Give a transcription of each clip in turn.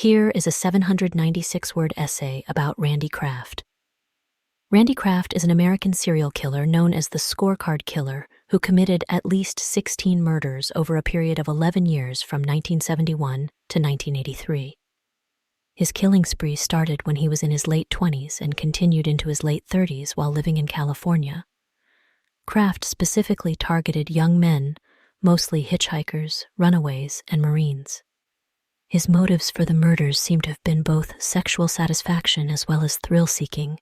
Here is a 796-word essay about Randy Kraft. Randy Kraft is an American serial killer known as the Scorecard Killer who committed at least 16 murders over a period of 11 years from 1971 to 1983. His killing spree started when he was in his late 20s and continued into his late 30s while living in California. Kraft specifically targeted young men, mostly hitchhikers, runaways, and Marines. His motives for the murders seem to have been both sexual satisfaction as well as thrill-seeking.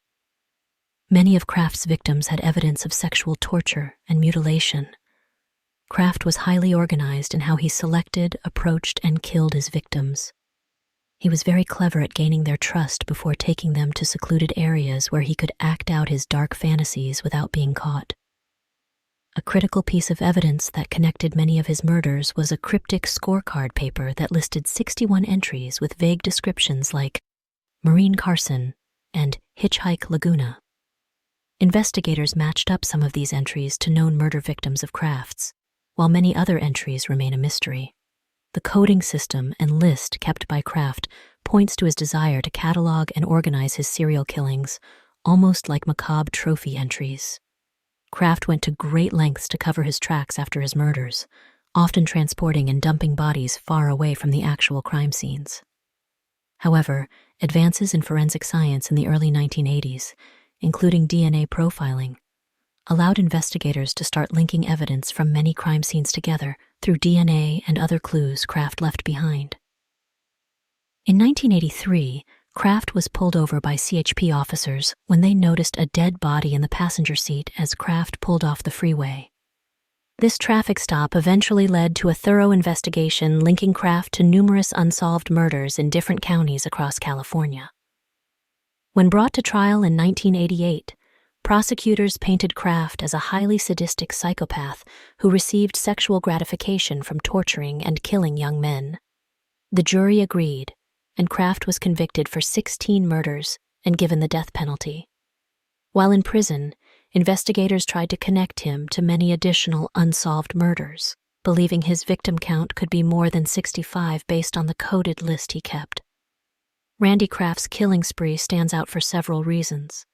Many of Kraft's victims had evidence of sexual torture and mutilation. Kraft was highly organized in how he selected, approached, and killed his victims. He was very clever at gaining their trust before taking them to secluded areas where he could act out his dark fantasies without being caught. A critical piece of evidence that connected many of his murders was a cryptic scorecard paper that listed 61 entries with vague descriptions like Marine Carson and Hitchhike Laguna. Investigators matched up some of these entries to known murder victims of Kraft's, while many other entries remain a mystery. The coding system and list kept by Kraft points to his desire to catalog and organize his serial killings, almost like macabre trophy entries. Kraft went to great lengths to cover his tracks after his murders, often transporting and dumping bodies far away from the actual crime scenes. However, advances in forensic science in the early 1980s, including DNA profiling, allowed investigators to start linking evidence from many crime scenes together through DNA and other clues Kraft left behind. In 1983, Kraft was pulled over by CHP officers when they noticed a dead body in the passenger seat as Kraft pulled off the freeway. This traffic stop eventually led to a thorough investigation linking Kraft to numerous unsolved murders in different counties across California. When brought to trial in 1988, prosecutors painted Kraft as a highly sadistic psychopath who received sexual gratification from torturing and killing young men. The jury agreed, and Kraft was convicted for 16 murders and given the death penalty. While in prison, investigators tried to connect him to many additional unsolved murders, believing his victim count could be more than 65 based on the coded list he kept. Randy Kraft's killing spree stands out for several reasons.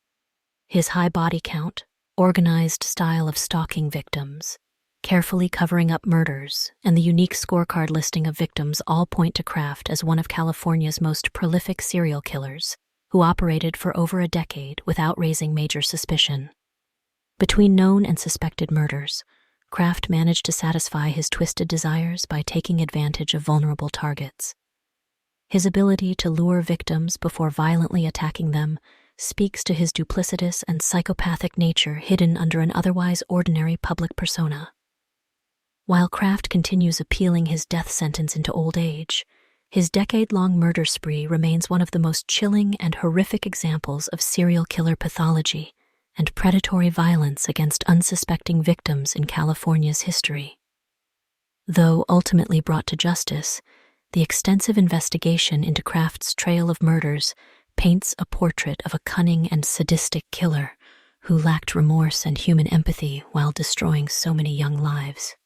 His high body count, organized style of stalking victims, carefully covering up murders, and the unique scorecard listing of victims all point to Kraft as one of California's most prolific serial killers, who operated for over a decade without raising major suspicion. Between known and suspected murders, Kraft managed to satisfy his twisted desires by taking advantage of vulnerable targets. His ability to lure victims before violently attacking them speaks to his duplicitous and psychopathic nature hidden under an otherwise ordinary public persona. While Kraft continues appealing his death sentence into old age, his decade-long murder spree remains one of the most chilling and horrific examples of serial killer pathology and predatory violence against unsuspecting victims in California's history. Though ultimately brought to justice, the extensive investigation into Kraft's trail of murders paints a portrait of a cunning and sadistic killer who lacked remorse and human empathy while destroying so many young lives.